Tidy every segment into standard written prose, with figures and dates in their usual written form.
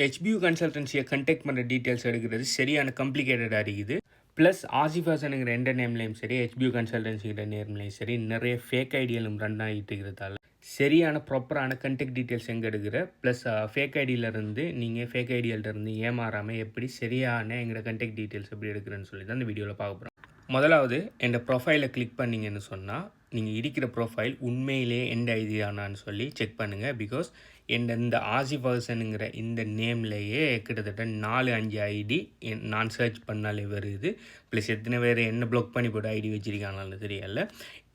HBU கன்சல்டன்சியை conduct பண்ணுற details எடுக்கிறது சரியான கம்ப்ளிகேட்டடாக இருக்குது. ப்ளஸ் ஆசிஃப் ஹாசனுங்கிற எந்த நேம்லேயும் சரி, HBU கன்சல்டன்சிங்கிற நேம்லேயும் சரி, நிறைய ஃபேக் ஐடியாலும் ரன் ஆகிட்டு இருக்கிறதால சரியான ப்ராப்பரான கண்டெக்ட் டீட்டெயில்ஸ் எங்கே எடுக்கிற, ப்ளஸ் ஃபேக் ஐடியிலேருந்து நீங்கள் ஃபேக் ஐடியிலேருந்து ஏமாறாமல் எப்படி சரியான எங்களோட கண்டெக்ட் டீட்டெயில்ஸ் எப்படி எடுக்கிறேன்னு சொல்லி தான் இந்த வீடியோவில் பார்க்க போகிறோம். முதலாவது என் ப்ரொஃபைலை கிளிக் பண்ணிங்கன்னு சொன்னால் நீங்கள் இருக்கிற ப்ரொஃபைல் உண்மையிலே எந்த ஐடியானான்னு சொல்லி செக் பண்ணுங்கள். பிகாஸ் இந்த ஆசிஃப் ஹாசனுங்கிற இந்த நேம்லேயே கிட்டத்தட்ட 4-5 ஐடி நான் சர்ச் பண்ணாலே வருது. ப்ளஸ் எத்தனை பேர் என்ன ப்ளாக் பண்ணி போட்டு ஐடி வச்சுருக்காங்கன்னு தெரியல.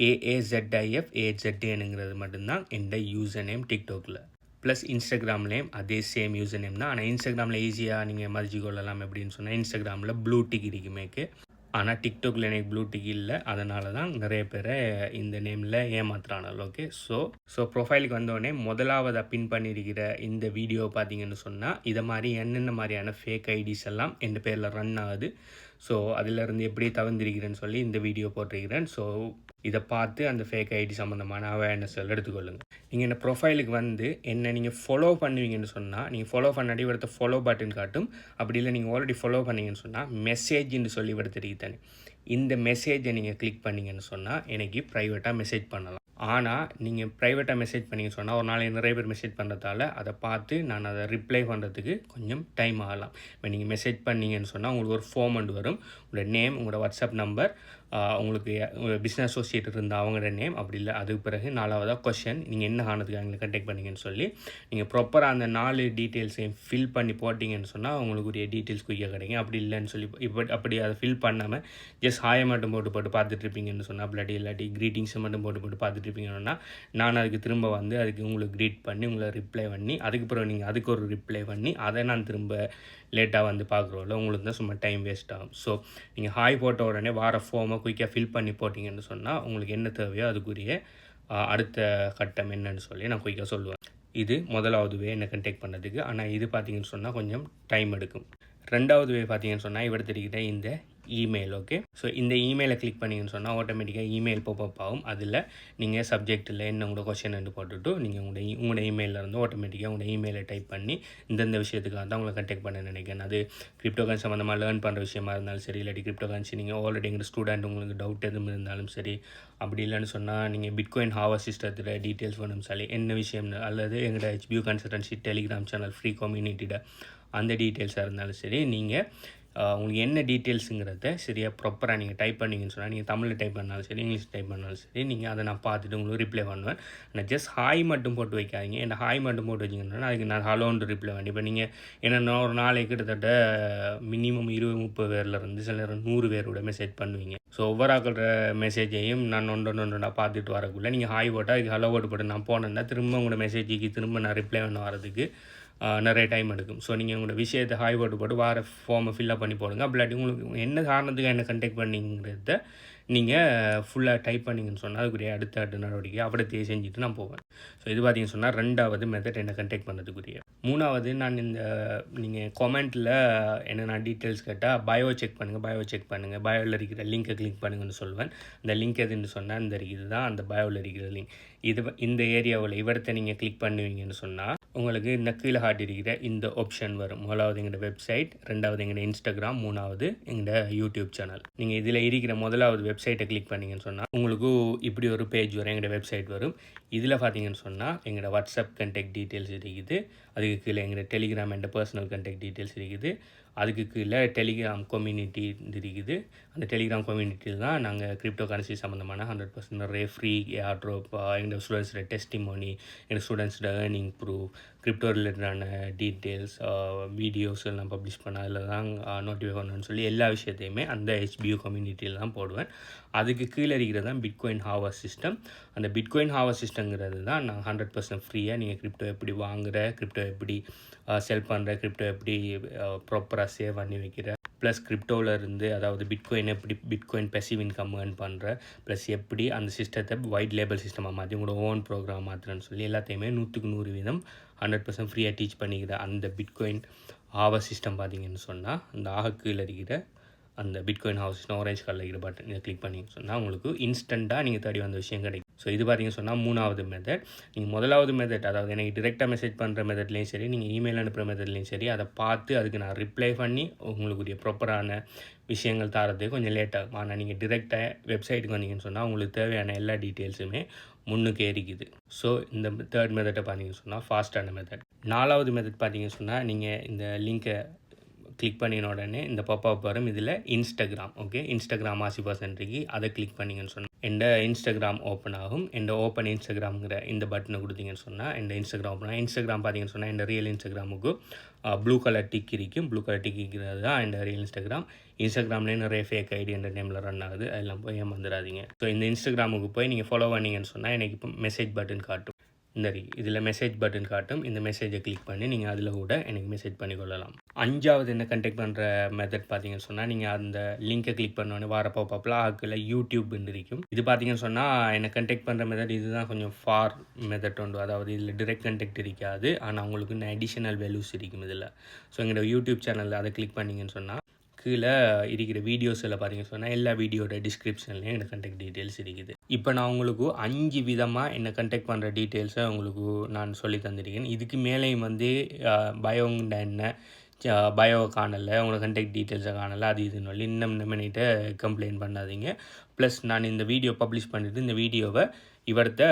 AAZIFAZANங்கிறது மட்டும்தான் எந்த யூசர் நேம் டிக்டாக்ல. ப்ளஸ் இன்ஸ்டாகிராம்லேயும் அதே சேம் யூசர் நேம் தான். ஆனால் இன்ஸ்டாகிராமில் ஈஸியாக நீங்கள் மதிச்சு கொள்ளலாம் எப்படின்னு சொன்னால், இன்ஸ்டாகிராமில் ப்ளூ டிக் இருக்குமேக்கு. ஆனால் டிக்டாக்ல எனக்கு ப்ளூ டிக் இல்லை. அதனால தான் நிறைய பேரை இந்த நேமில் ஏமாத்துறானல். ஓகே, ஸோ ப்ரொஃபைலுக்கு வந்தோடனே முதலாவது பின் பண்ணியிருக்கிற இந்த வீடியோ பார்த்தீங்கன்னு சொன்னால், இதை மாதிரி என்னென்ன மாதிரியான ஃபேக் ஐடிஸ் எல்லாம் என் பேரில் ரன் ஆகுது, ஸோ அதிலேருந்து எப்படி தவிர்த்திருக்கிறேன்னு சொல்லி இந்த வீடியோ போட்டிருக்கிறேன். ஸோ இதை பார்த்து அந்த ஃபேக் ஐடி சம்மந்தமான அவேர்னஸ் எல்லாம் எடுத்துக்கொள்ளுங்கள். நீங்கள் இந்த ப்ரொஃபைலுக்கு வந்து என்ன நீங்கள் ஃபாலோ பண்ணுவீங்கன்னு சொன்னால், நீங்கள் ஃபாலோ பண்ணாடி இவரத்தை ஃபாலோ பட்டன் காட்டும். அப்படி இல்லை நீங்கள் ஆல்ரெடி ஃபாலோ பண்ணீங்கன்னு சொன்னால் மெசேஜ்ன்னு சொல்லி இவரத்துக்கு தானே, இந்த மெசேஜை நீங்கள் கிளிக் பண்ணிங்கன்னு சொன்னால் எனக்கு ப்ரைவேட்டாக மெசேஜ் பண்ணலாம். ஆனால் நீங்கள் ப்ரைவேட்டாக மெசேஜ் பண்ணிங்கன்னு சொன்னால் ஒரு நாளைக்கு நிறைய பேர் மெசேஜ் பண்ணுறதால அதை பார்த்து நான் அதை ரிப்ளை பண்ணுறதுக்கு கொஞ்சம் டைம் ஆகலாம். இப்போ நீங்கள் மெசேஜ் பண்ணிங்கன்னு சொன்னால் உங்களுக்கு ஒரு ஃபார்ம் வரும். உங்களோட நேம், உங்களோட வாட்ஸ்அப் நம்பர், உங்களுக்கு பிஸ்னஸ் அசோசியேட் இருந்தால் அவங்களோட நேம், அப்படி இல்லை அதுக்கு பிறகு 4வதாக கொஷன், நீங்கள் என்ன ஆனதுக்கு அவங்களை கண்டெக்ட் பண்ணிங்கன்னு சொல்லி நீங்கள் ப்ராப்பராக அந்த 4 டீட்டெயில்ஸையும் ஃபில் பண்ணி போட்டிங்கன்னு சொன்னால் உங்களுக்குரிய டீட்டெயில்ஸ் குயிக்காக கிடைக்கும். அப்படி இல்லைன்னு சொல்லி அப்படி அதை ஃபில் பண்ணாமல் ஜஸ்ட் ஹாயை மட்டும் போட்டு பார்த்துட்ருப்பீங்கன்னு சொன்னால், அப்படி இல்லாட்டி க்ரீட்டிங்ஸை மட்டும் போட்டு பார்த்துட்ருப்பீங்கன்னா நான் அதுக்கு திரும்ப வந்து அதுக்கு உங்களுக்கு க்ரீட் பண்ணி உங்களை ரிப்ளை பண்ணி அதுக்கு பிறகு நீங்கள் அதுக்கு ஒரு ரிப்ளை பண்ணி அதை நான் திரும்ப லேட்டாக வந்து பார்க்குறோம்ல, உங்களுக்கு தான் சும்மா டைம் வேஸ்ட் ஆகும். ஸோ நீங்கள் ஹாய் போட்ட உடனே வார ஃபார்மை குயிக்காக ஃபில் பண்ணி போட்டிங்கன்னு சொன்னால் உங்களுக்கு என்ன தேவையோ அதுக்குரிய அடுத்த கட்டம் என்னன்னு சொல்லி நான் குயிக்காக சொல்லுவேன். இது முதலாவது வே என்னை கண்டெக்ட் பண்ணதுக்கு. ஆனால் இது பார்த்தீங்கன்னு சொன்னால் கொஞ்சம் டைம் எடுக்கும். ரெண்டாவது வே பார்த்தீங்கன்னு சொன்னால் இவர்த்திருக்கிட்ட இந்த இமெயில். ஓகே, ஸோ இந்த இமெயிலை கிளிக் பண்ணிங்கன்னு சொன்னால் ஆட்டோமேட்டிக்காக இமெயில் பாப்அப் ஆகும். அதில் நீங்கள் சப்ஜெக்டில் என்ன உங்களோட கொஷன் போட்டுவிட்டு நீங்கள் உங்களோட இமெயிலேருந்து ஆட்டோமேட்டிக்காக உங்களோட இமெயிலை டைப் பண்ணி இந்தந்த விஷயத்துக்காக தான் உங்களை கண்டெக்ட் பண்ண நினைக்கிறேன். அது கிரிப்டோ கரன்சி சம்மந்தமாக லேர்ன் பண்ணுற விஷயமா இருந்தாலும் சரி, இல்லாட்டி கிரிப்டோ கரன்சி நீங்கள் ஆல்ரெடி எங்கள் ஸ்டூடெண்ட் உங்களுக்கு டவுட் எதுவும் இருந்தாலும் சரி, அப்படி இல்லைன்னு சொன்னால் நீங்கள் பிட்காயின் ஹார்வெஸ்ட் சிஸ்டத்தில் டீட்டெயில்ஸ் வேணும் சரி, என்ன விஷயம், அல்லது எங்களோட HBU consultancy Telegram channel free கம்யூனிட்டியில் அந்த டீட்டெயில்ஸாக இருந்தாலும் சரி, நீங்கள் உங்களுக்கு என்ன டீட்டெயில்ஸுங்கிறத சரியாக ப்ராப்பராக நீங்கள் டைப் பண்ணிங்கன்னு சொன்னால், நீங்கள் தமிழில் டைப் பண்ணாலும் சரி, இங்கிலீஷ் டைப் பண்ணாலும் சரி, நீங்கள் அதை நான் பார்த்துட்டு உங்களுக்கு ரிப்ளை பண்ணுவேன். நான் ஜஸ்ட் ஹாய் மட்டும் போட்டு வைக்காதீங்க. என்ன ஹாய் மட்டும் போட்டு வச்சிங்கன்னா அதுக்கு நான் ஹலோன்னு ரிப்ளை பண்ணி, இப்போ நீங்கள் என்னென்னா ஒரு நாளைக்கு கிட்டத்தட்ட மினிமம் 20-30 பேர்லேருந்து சில 100 பேரோட மெசேஜ் பண்ணுவீங்க. ஸோ ஒவ்வொரு ஆக்களோட மெசேஜையும் நான் ஒன்று பார்த்துட்டு வரக்குள்ளே நீங்கள் ஹாய் போட்டால் அதுக்கு ஹலோ போட்டு நான் போனேன்னா திரும்ப உங்களோட மெசேஜுக்கு திரும்ப நான் ரிப்ளை பண்ண வரதுக்கு நிறைய டைம் எடுக்கும். ஸோ நீங்கள் உங்களோட விஷயத்தை ஹாய் போட்டு வார ஃபார்மை ஃபில்லப் பண்ணி போடுங்க. அப்படி உங்களுக்கு என்ன காரணத்துக்கு என்ன கண்டெக்ட் பண்ணிங்கிறத நீங்கள் ஃபுல்லாக டைப் பண்ணிங்கன்னு சொன்னால் அதுக்குரிய அடுத்த நடவடிக்கை அப்படியே செஞ்சுட்டு நான் போவேன். ஸோ இது பார்த்தீங்கன்னு சொன்னால் ரெண்டாவது மெத்தட் என்ன கண்டெக்ட் பண்ணுறதுக்குரிய. மூணாவது, நான் இந்த நீங்கள் கமெண்ட்டில் என்னென்ன டீட்டெயில்ஸ் கேட்டால் பயோ செக் பண்ணுங்கள், பயோவில் இருக்கிற லிங்கை கிளிக் பண்ணுங்கன்னு சொல்லுவேன். இந்த லிங்க் எதுன்னு சொன்னால் இந்த இருக்குது தான் அந்த பயோவில் இருக்கிற லிங்க். இந்த ஏரியாவில் இவரத்தை நீங்கள் கிளிக் பண்ணுவீங்கன்னு சொன்னால் உங்களுக்கு இந்த கீழே காட்டியிருக்கிற இந்த ஆப்ஷன் வரும். முதலாவது எங்களோட வெப்சைட், ரெண்டாவது எங்களோட இன்ஸ்டாகிராம், மூணாவது எங்களோட யூடியூப் சேனல். நீங்கள் இதில் இருக்கிற முதலாவது வெப்சைட்டை கிளிக் பண்ணிங்கன்னு சொன்னால் உங்களுக்கு இப்படி ஒரு பேஜ் வரும், எங்களோட வெப்சைட் வரும். இதில் பார்த்தீங்கன்னு சொன்னால் எங்களோட வாட்ஸ்அப் கண்டெக்ட் டீட்டெயில்ஸ் இருக்குது. அதுக்கு கீழே எங்களோட டெலிகிராம் என்ற பர்சனல் கண்டெக்ட் டீட்டெயில்ஸ் இருக்குது. அதுக்கு கீழே டெலிகிராம் கம்யூனிட்டி இருக்குது. அந்த டெலிகிராம் கம்யூனிட்டியில் தான் நாங்கள் கிரிப்டோ கரன்சி சம்மந்தமான 100% நிறைய ஃப்ரீ ஏர்ட்ராப், எங்கள் ஸ்டூடெண்ட்ஸோட டெஸ்டிமோனி, எங்கள் ஸ்டூடெண்ட்ஸோட ஏர்னிங் ப்ரூஃப், கிரிப்டோ ரிலேட்டடான டீட்டெயில்ஸ், வீடியோஸ் எல்லாம் பப்ளிஷ் பண்ண அதில் தான் நோட்டிஃபை பண்ணணும்னு சொல்லி எல்லா விஷயத்தையுமே அந்த HBU கம்யூனிட்டியில் தான் போடுவேன். அதுக்கு கீழே இருக்கிறது தான் பிட்காயின் ஹார்வெஸ்ட் சிஸ்டம். அந்த பிட்காயின் ஹார்வெஸ்ட் சிஸ்டங்கிறது தான் நான் 100% ஃப்ரீயாக நீங்கள் கிரிப்டோ எப்படி வாங்குகிற, கிரிப்டோ எப்படி செல் பண்ணுற, கிரிப்டோ எப்படி ப்ராப்பராக சேவ் பண்ணி வைக்கிற, ப்ளஸ் கிரிப்டோவில் இருந்து அதாவது பிட்காயின் பெசிவ் இன்கம் ஏர்ன் பண்ணுற, ப்ளஸ் எப்படி அந்த சிஸ்டத்தை ஒயிட் லேபிள் சிஸ்டமாக மாற்றி உங்களோட ஓன் ப்ரோக்ராம் மாற்றுறேன்னு சொல்லி எல்லாத்தையுமே 100% 100% ஃப்ரீயாக டீச் பண்ணிக்கிற அந்த பிட்காயின் ஹார்வெஸ்ட் சிஸ்டம் பார்த்தீங்கன்னு சொன்னால் அந்த கீழே இருக்கிற அந்த பிட்காயின் ஹார்வெஸ்ட் சிஸ்டம் ஆரஞ்சு கலரில் இருக்கிற பட்டன் இதை கிளிக் பண்ணிங்கன்னு சொன்னால் உங்களுக்கு இன்ஸ்டண்ட்டாக நீங்கள் தேடி வந்த விஷயம் கிடைக்கும். ஸோ இது பார்த்தீங்கன்னு சொன்னால் 3வது மெத்தட். நீங்கள் முதலாவது மெத்தட், அதாவது எனக்கு டிரெக்டாக மெசேஜ் பண்ணுற மெத்தட்லேயும் சரி, நீங்கள் இமெயில் அனுப்புகிற மெத்தட்லேயும் சரி, அதை பார்த்து அதுக்கு நான் ரிப்ளை பண்ணி உங்களுக்குரிய ப்ராப்பரான விஷயங்கள் தரதுக்கு கொஞ்சம் லேட் ஆகும். ஆனால் நீங்கள் டிரெக்டாக வெப்சைட்டுக்கு வந்தீங்கன்னு சொன்னால் உங்களுக்கு தேவையான எல்லா டீட்டெயில்ஸுமே முன்னுக்கு ஏறிக்குது. ஸோ இந்த 3rd மெத்தட்டை பார்த்தீங்கன்னு சொன்னால் ஃபாஸ்ட்டான மெத்தட். 4வது மெத்தட் பார்த்தீங்கன்னு சொன்னால் நீங்கள் இந்த லிங்கை கிளிக் பண்ணின உடனே இந்த பாப்அப் வரும். இதில் இன்ஸ்டாகிராம், ஓகே, இன்ஸ்டாகிராம் ஆசிபாசன்றிக்கு அதை கிளிக் பண்ணிங்கன்னு சொன்னால் எந்த இன்ஸ்டாகிராம் ஓப்பன் ஆகும். எந்த ஓப்பன் இன்ஸ்டாகிராம்ங்கிற இந்த பட்டனை கொடுத்தீங்கன்னு சொன்னால் எந்த இன்ஸ்டாகிராம் ஓப்பன் ஆகும். இன்ஸ்டாகிராம் பார்த்தீங்கன்னு சொன்னால் இந்த ரியல் இன்ஸ்டாகிராமுக்கு ப்ளூ கலர் டிக் இருக்கும். ப்ளூ கலர் டிக் இருக்கிறது தான் இந்த ரியல் இன்ஸ்டாகிராம். இன்ஸ்டாகிராம்லேயே நிறைய ஃபேக் ஐடி என்ற நேமில் ரன் ஆகுது. அதெல்லாம் போய் ஏமாந்துடாதீங்க. ஸோ இந்த இன்ஸ்டாகிராமுக்கு போய் நீங்கள் ஃபாலோ பண்ணிங்கன்னு சொன்னால் எனக்கு இப்போ மெசேஜ் பட்டன் காட்டும். இந்த இதில் மெசேஜ் பட்டன் காட்டும். இந்த மெசேஜை கிளிக் பண்ணி நீங்கள் அதில் கூட எனக்கு மெசேஜ் பண்ணிக்கொள்ளலாம். 5வது என்ன கண்டெக்ட் பண்ணுற மெத்தட் பார்த்தீங்கன்னு சொன்னால் நீங்கள் அந்த லிங்கை கிளிக் பண்ணோன்னே வார பாப்பில் ஆக்கில் யூடியூப்னு இருக்கும். இது பார்த்தீங்கன்னு சொன்னால் என்ன கண்டெக்ட் பண்ணுற மெத்தட் இதுதான் கொஞ்சம் ஃபார் மெத்தட் உண்டு. அதாவது இதில் டிரெக்ட் கண்டெக்ட் இருக்காது, ஆனால் உங்களுக்கு இன்னும் அடிஷனல் வேல்யூஸ் இருக்கும் இதில். ஸோ எங்களோட யூடியூப் சேனலில் அதை கிளிக் பண்ணிங்கன்னு சொன்னால் கீழே இருக்கிற வீடியோஸில் பார்த்தீங்கன்னு சொன்னால் எல்லா வீடியோட டிஸ்கிரிப்ஷன்லேயும் எனக்கு கண்டெக்ட் டீட்டெயில்ஸ் இருக்குது. இப்போ நான் உங்களுக்கு 5 விதமாக என்னை கண்டெக்ட் பண்ணுற டீட்டெயில்ஸை உங்களுக்கு நான் சொல்லி தந்திருக்கேன். இதுக்கு மேலேயும் பயோங்கிட்ட என்ன பயோ காணலை, உங்களை கண்டெக்ட் டீட்டெயில்ஸை காணலை, அது இதுன்னு சொல்லி இன்னும் பண்ணிட்டு கம்ப்ளைண்ட் பண்ணாதீங்க. ப்ளஸ் நான் இந்த வீடியோ பப்ளிஷ் பண்ணிவிட்டு இந்த வீடியோவை இவர்கிட்ட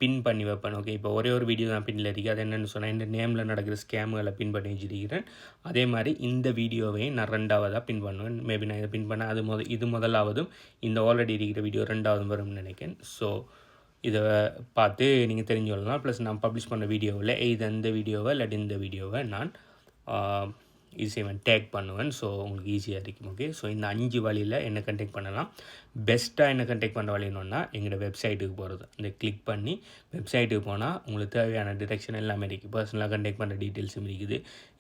பின் பண்ணி வைப்பேன். ஓகே, இப்போ ஒரே ஒரு வீடியோ தான் பின்னில் இருக்குது. அது என்னென்னு சொன்னால் இந்த நேமில் நடக்கிற ஸ்கேமுகளை பின் பண்ணி வச்சுருக்கிறேன். அதே மாதிரி இந்த வீடியோவையும் நான் 2வதாக பின் பண்ணுவேன். மேபி நான் இதை பின் பண்ணேன். இது முதலாவதும் இந்த ஆல்ரெடி இருக்கிற வீடியோ 2வதும் வரும்னு நினைக்கிறேன். ஸோ இதை பார்த்து நீங்கள் தெரிஞ்சு கொள்ளலாம். ப்ளஸ் நான் பப்ளிஷ் பண்ண வீடியோவில் இந்த வீடியோவை இல்லாட்டி இந்த வீடியோவை நான் ஈஸியாக டேக் பண்ணுவேன். ஸோ உங்களுக்கு ஈஸியாக இருக்கும். ஓகே, ஸோ இந்த 5 வழியில் என்ன கண்டெக்ட் பண்ணலாம். பெஸ்ட்டாக என்ன கண்டெக்ட் பண்ண வழின்னா எங்களோட வெப்சைட்டுக்கு போகிறது. இந்த கிளிக் பண்ணி வெப்சைட்டுக்கு போனால் உங்களுக்கு தேவையான டிரெக்ஷன் எல்லாமே இருக்குது. பர்சனலாக கண்டெக்ட் பண்ணுற டீட்டெயில்ஸும் இருக்குது.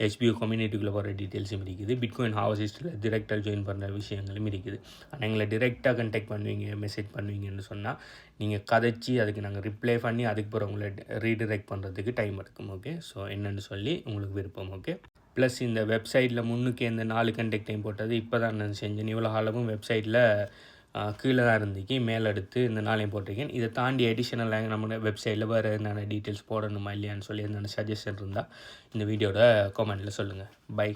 HBO கம்யூனிட்டிக்குள்ளே போகிற டீட்டெயில்ஸும் இருக்குது. பிட்காயின் ஹார்வெஸ்ட்டில் டிரெக்டாக ஜாயின் பண்ணுற விஷயங்களும் இருக்குது. ஆனால் எங்களை டிரெக்டாக கண்டெக்ட் பண்ணுவீங்க, மெசேஜ் பண்ணுவீங்கன்னு சொன்னால் நீங்கள் கதைச்சி அதுக்கு நாங்கள் ரிப்ளை பண்ணி அதுக்கு பிறகு உங்களை ரீடிரெக்ட் பண்ணுறதுக்கு டைம் எடுக்கும். ஓகே, ஸோ என்னென்னு சொல்லி உங்களுக்கு விருப்பம். ஓகே, ப்ளஸ் இந்த வெப்சைட்டில் முன்னுக்கு இந்த 4 கண்டெக்டையும் போட்டது இப்போ தான் நான் செஞ்சேன். இவ்வளோ காலமும் வெப்சைட்டில் கீழே தான் இருந்துச்சு, மேலே எடுத்து இந்த 4ஐயும் போட்டிருக்கேன். இதை தாண்டி அடிஷனலாக நம்ம வெப்சைட்டில் வேறு என்னென்ன டீட்டெயில்ஸ் போடணுமா இல்லையான்னு சொல்லி என்னென்ன சஜஷன் இருந்தால் இந்த வீடியோட கமெண்ட்டில் சொல்லுங்கள். பை.